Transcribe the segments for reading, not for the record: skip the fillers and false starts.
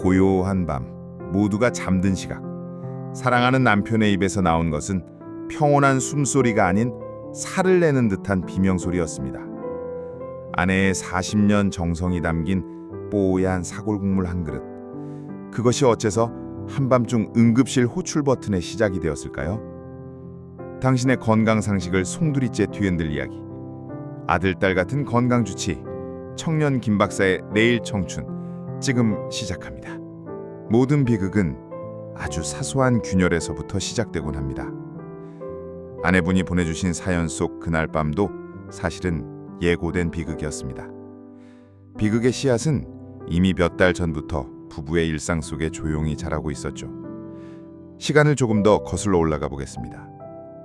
고요한 밤, 모두가 잠든 시각. 사랑하는 남편의 입에서 나온 것은 평온한 숨소리가 아닌 살을 내는 듯한 비명소리였습니다. 아내의 40년 정성이 담긴 뽀얀 사골국물 한 그릇. 그것이 어째서 한밤중 응급실 호출 버튼의 시작이 되었을까요? 당신의 건강 상식을 송두리째 뒤흔들 이야기. 아들, 딸 같은 건강 주치. 청년 김 박사의 내일 청춘. 지금 시작합니다. 모든 비극은 아주 사소한 균열에서부터 시작되곤 합니다. 아내분이 보내주신 사연 속 그날 밤도 사실은 예고된 비극이었습니다. 비극의 씨앗은 이미 몇 달 전부터 부부의 일상 속에 조용히 자라고 있었죠. 시간을 조금 더 거슬러 올라가 보겠습니다.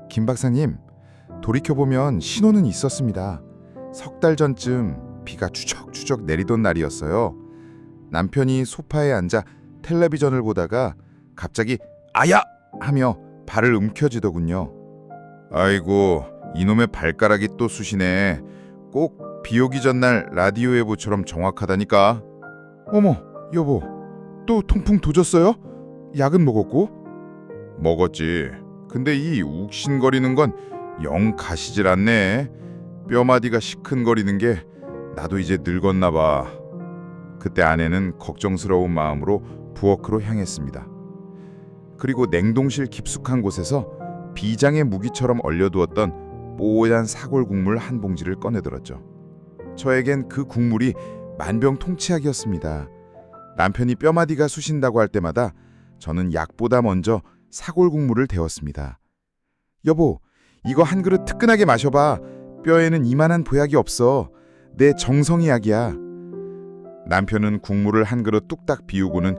김 박사님, 돌이켜보면 신호는 있었습니다. 석 달 전쯤 비가 추적추적 내리던 날이었어요. 남편이 소파에 앉아 텔레비전을 보다가 갑자기 아야! 하며 발을 움켜쥐더군요. 아이고, 이놈의 발가락이 또 쑤시네. 꼭 비 오기 전날 라디오 예보처럼 정확하다니까. 어머, 여보, 또 통풍 도졌어요? 약은 먹었고? 먹었지. 근데 이 욱신거리는 건 영 가시질 않네. 뼈마디가 시큰거리는 게 나도 이제 늙었나 봐. 그때 아내는 걱정스러운 마음으로 부엌으로 향했습니다. 그리고 냉동실 깊숙한 곳에서 비장의 무기처럼 얼려두었던 뽀얀 사골국물 한 봉지를 꺼내들었죠. 저에겐 그 국물이 만병통치약이었습니다. 남편이 뼈마디가 쑤신다고 할 때마다 저는 약보다 먼저 사골국물을 데웠습니다. 여보, 이거 한 그릇 뜨끈하게 마셔봐. 뼈에는 이만한 보약이 없어. 내 정성이 약이야. 남편은 국물을 한 그릇 뚝딱 비우고는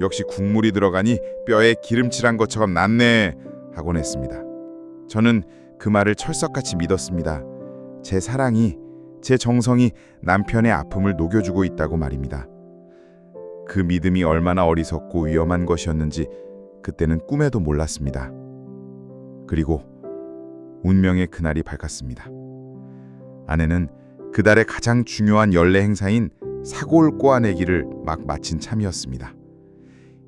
역시 국물이 들어가니 뼈에 기름칠한 것처럼 낫네 하곤 했습니다. 저는 그 말을 철석같이 믿었습니다. 제 사랑이, 제 정성이 남편의 아픔을 녹여주고 있다고 말입니다. 그 믿음이 얼마나 어리석고 위험한 것이었는지 그때는 꿈에도 몰랐습니다. 그리고 운명의 그날이 밝았습니다. 아내는 그달의 가장 중요한 연례 행사인 사골 꼬아내기를 막 마친 참이었습니다.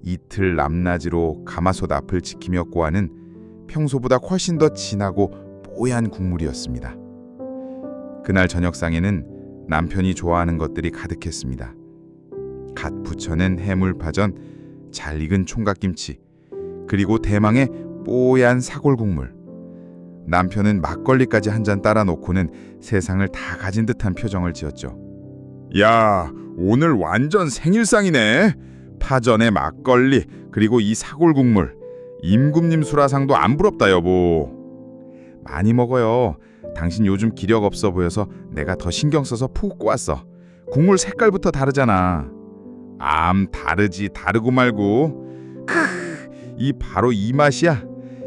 이틀 남낮으로 가마솥 앞을 지키며 꼬아는 평소보다 훨씬 더 진하고 뽀얀 국물이었습니다. 그날 저녁상에는 남편이 좋아하는 것들이 가득했습니다. 갓 부쳐낸 해물파전, 잘 익은 총각김치, 그리고 대망의 뽀얀 사골국물. 남편은 막걸리까지 한 잔 따라 놓고는 세상을 다 가진 듯한 표정을 지었죠. 야, 오늘 완전 생일상이네. 파전에 막걸리, 그리고 이 사골국물. 임금님 수라상도 안 부럽다, 여보. 많이 먹어요. 당신 요즘 기력 없어 보여서 내가 더 신경 써서 푹 꼬았어. 국물 색깔부터 다르잖아. 다르지, 다르고 말고. 이 바로 이 맛이야.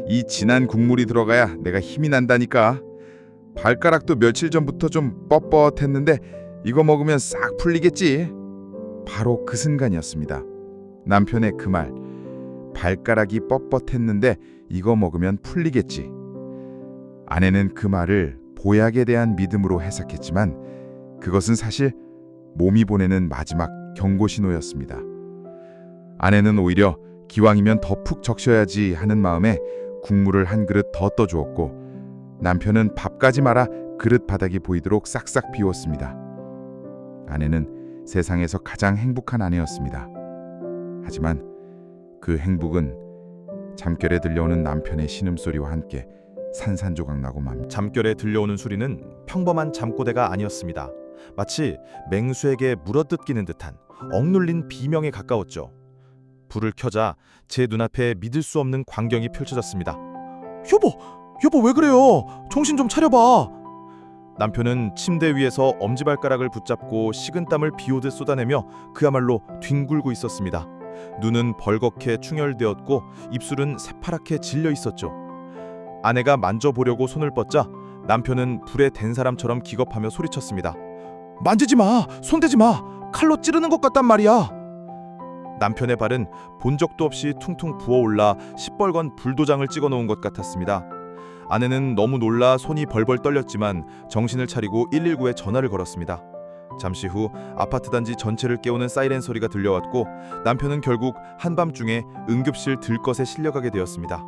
이 진한 국물이 들어가야 내가 힘이 난다니까. 발가락도 며칠 전부터 좀 뻣뻣했는데 이거 먹으면 싹 풀리겠지. 바로 그 순간이었습니다. 남편의 그 말. 발가락이 뻣뻣했는데 이거 먹으면 풀리겠지. 아내는 그 말을 보약에 대한 믿음으로 해석했지만 그것은 사실 몸이 보내는 마지막 경고 신호였습니다. 아내는 오히려 기왕이면 더 푹 적셔야지 하는 마음에 국물을 한 그릇 더 떠주었고 남편은 밥까지 말아 그릇 바닥이 보이도록 싹싹 비웠습니다. 아내는 세상에서 가장 행복한 아내였습니다. 하지만 그 행복은 잠결에 들려오는 남편의 신음소리와 함께 산산조각 나고 맙니다. 잠결에 들려오는 소리는 평범한 잠꼬대가 아니었습니다. 마치 맹수에게 물어뜯기는 듯한 억눌린 비명에 가까웠죠. 불을 켜자 제 눈앞에 믿을 수 없는 광경이 펼쳐졌습니다. 여보 왜 그래요? 정신 좀 차려봐. 남편은 침대 위에서 엄지발가락을 붙잡고 식은땀을 비오듯 쏟아내며 그야말로 뒹굴고 있었습니다. 눈은 벌겋게 충혈되었고 입술은 새파랗게 질려 있었죠. 아내가 만져보려고 손을 뻗자 남편은 불에 댄 사람처럼 기겁하며 소리쳤습니다. 만지지 마! 손대지 마! 칼로 찌르는 것 같단 말이야! 남편의 발은 본 적도 없이 퉁퉁 부어올라 시뻘건 불도장을 찍어놓은 것 같았습니다. 아내는 너무 놀라 손이 벌벌 떨렸지만 정신을 차리고 119에 전화를 걸었습니다. 잠시 후 아파트 단지 전체를 깨우는 사이렌 소리가 들려왔고 남편은 결국 한밤중에 응급실 들것에 실려가게 되었습니다.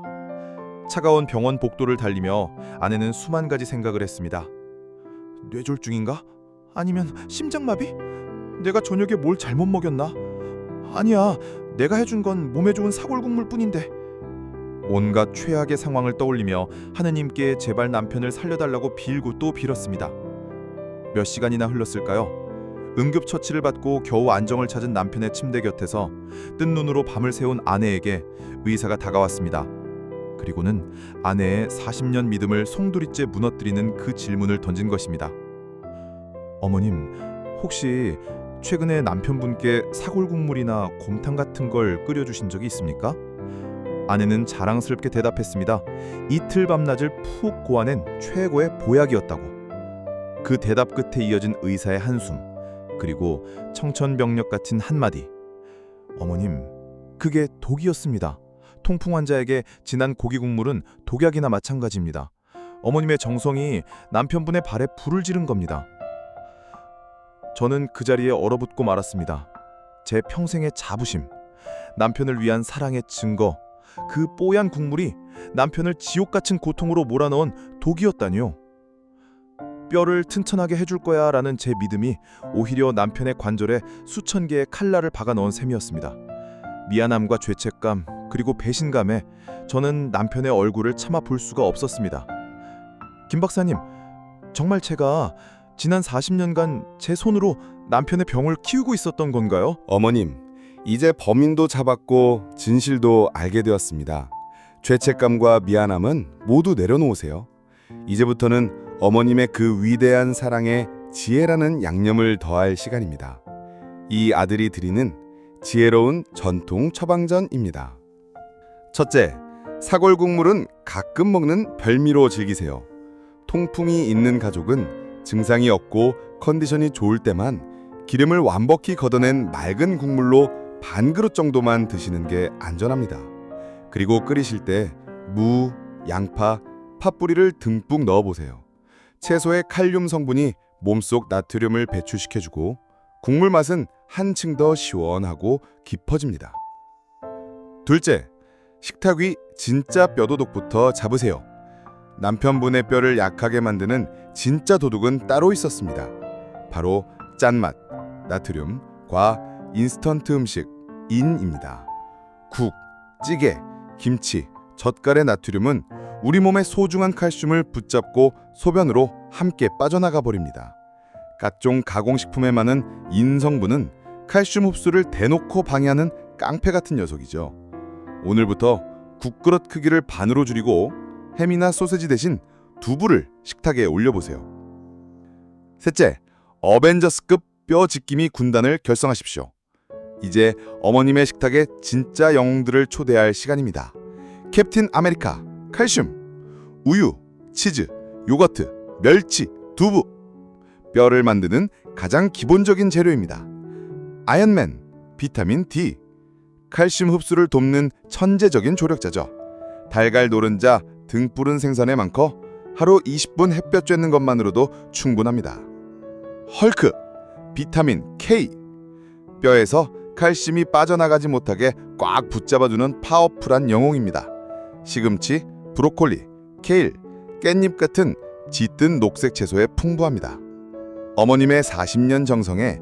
차가운 병원 복도를 달리며 아내는 수만 가지 생각을 했습니다. 뇌졸중인가? 아니면 심장마비? 내가 저녁에 뭘 잘못 먹였나? 아니야, 내가 해준 건 몸에 좋은 사골국물 뿐인데. 온갖 최악의 상황을 떠올리며 하느님께 제발 남편을 살려달라고 빌고 또 빌었습니다. 몇 시간이나 흘렀을까요? 응급처치를 받고 겨우 안정을 찾은 남편의 침대 곁에서 뜬 눈으로 밤을 새운 아내에게 의사가 다가왔습니다. 그리고는 아내의 40년 믿음을 송두리째 무너뜨리는 그 질문을 던진 것입니다. 어머님, 혹시 최근에 남편분께 사골국물이나 곰탕 같은 걸 끓여주신 적이 있습니까? 아내는 자랑스럽게 대답했습니다. 이틀 밤낮을 푹 고아낸 최고의 보약이었다고. 그 대답 끝에 이어진 의사의 한숨, 그리고 청천벽력 같은 한마디. 어머님, 그게 독이었습니다. 통풍 환자에게 진한 고기 국물은 독약이나 마찬가지입니다. 어머님의 정성이 남편분의 발에 불을 지른 겁니다. 저는 그 자리에 얼어붙고 말았습니다. 제 평생의 자부심, 남편을 위한 사랑의 증거, 그 뽀얀 국물이 남편을 지옥 같은 고통으로 몰아넣은 독이었다니요. 뼈를 튼튼하게 해줄 거야 라는 제 믿음이 오히려 남편의 관절에 수천 개의 칼날을 박아 넣은 셈이었습니다. 미안함과 죄책감 그리고 배신감에 저는 남편의 얼굴을 차마 볼 수가 없었습니다. 김 박사님, 정말 제가 지난 40년간 제 손으로 남편의 병을 키우고 있었던 건가요? 어머님, 이제 범인도 잡았고 진실도 알게 되었습니다. 죄책감과 미안함은 모두 내려놓으세요. 이제부터는 어머님의 그 위대한 사랑에 지혜라는 양념을 더할 시간입니다. 이 아들이 드리는 지혜로운 전통 처방전입니다. 첫째, 사골국물은 가끔 먹는 별미로 즐기세요. 통풍이 있는 가족은 증상이 없고 컨디션이 좋을 때만 기름을 완벽히 걷어낸 맑은 국물로 반 그릇 정도만 드시는 게 안전합니다. 그리고 끓이실 때 무, 양파, 팥뿌리를 듬뿍 넣어보세요. 채소의 칼륨 성분이 몸속 나트륨을 배출시켜주고 국물 맛은 한층 더 시원하고 깊어집니다. 둘째, 식탁 위 진짜 뼈도독부터 잡으세요. 남편분의 뼈를 약하게 만드는 진짜 도둑은 따로 있었습니다. 바로 짠맛, 나트륨, 과 인스턴트 음식, 인입니다. 국, 찌개, 김치, 젓갈의 나트륨은 우리 몸의 소중한 칼슘을 붙잡고 소변으로 함께 빠져나가 버립니다. 각종 가공식품에 많은 인 성분은 칼슘 흡수를 대놓고 방해하는 깡패 같은 녀석이죠. 오늘부터 국그릇 크기를 반으로 줄이고 햄이나 소세지 대신 두부를 식탁에 올려보세요. 셋째, 어벤져스급 뼈 지킴이 군단을 결성하십시오. 이제 어머님의 식탁에 진짜 영웅들을 초대할 시간입니다. 캡틴 아메리카, 칼슘, 우유, 치즈, 요거트, 멸치, 두부. 뼈를 만드는 가장 기본적인 재료입니다. 아연맨, 비타민 D, 칼슘 흡수를 돕는 천재적인 조력자죠. 달걀 노른자, 등푸른 생선에 많고 하루 20분 햇볕 쬐는 것만으로도 충분합니다. 헐크, 비타민 K, 뼈에서 칼슘이 빠져나가지 못하게 꽉 붙잡아주는 파워풀한 영웅입니다. 시금치, 브로콜리, 케일, 깻잎 같은 짙은 녹색 채소에 풍부합니다. 어머님의 40년 정성에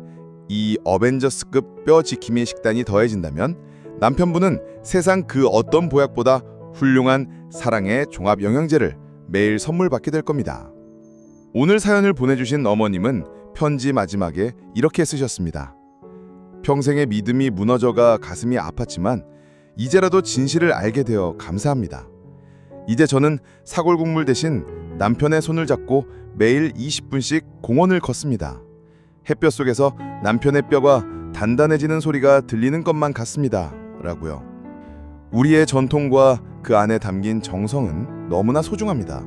이 어벤져스급 뼈 지킴이 식단이 더해진다면 남편분은 세상 그 어떤 보약보다 훌륭한 사랑의 종합 영양제를 매일 선물 받게 될 겁니다. 오늘 사연을 보내주신 어머님은 편지 마지막에 이렇게 쓰셨습니다. 평생의 믿음이 무너져가 가슴이 아팠지만 이제라도 진실을 알게 되어 감사합니다. 이제 저는 사골국물 대신 남편의 손을 잡고 매일 20분씩 공원을 걷습니다. 햇볕 속에서 남편의 뼈가 단단해지는 소리가 들리는 것만 같습니다. 라고요. 우리의 전통과 그 안에 담긴 정성은 너무나 소중합니다.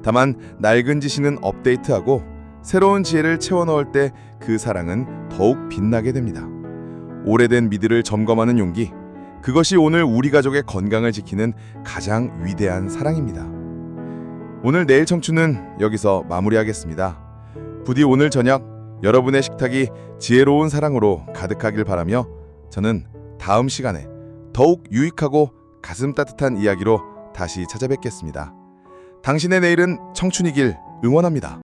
다만 낡은 지식은 업데이트하고 새로운 지혜를 채워 넣을 때 그 사랑은 더욱 빛나게 됩니다. 오래된 미드를 점검하는 용기, 그것이 오늘 우리 가족의 건강을 지키는 가장 위대한 사랑입니다. 오늘 내일 청춘은 여기서 마무리하겠습니다. 부디 오늘 저녁 여러분의 식탁이 지혜로운 사랑으로 가득하길 바라며 저는 다음 시간에 더욱 유익하고 가슴 따뜻한 이야기로 다시 찾아뵙겠습니다. 당신의 내일은 청춘이길 응원합니다.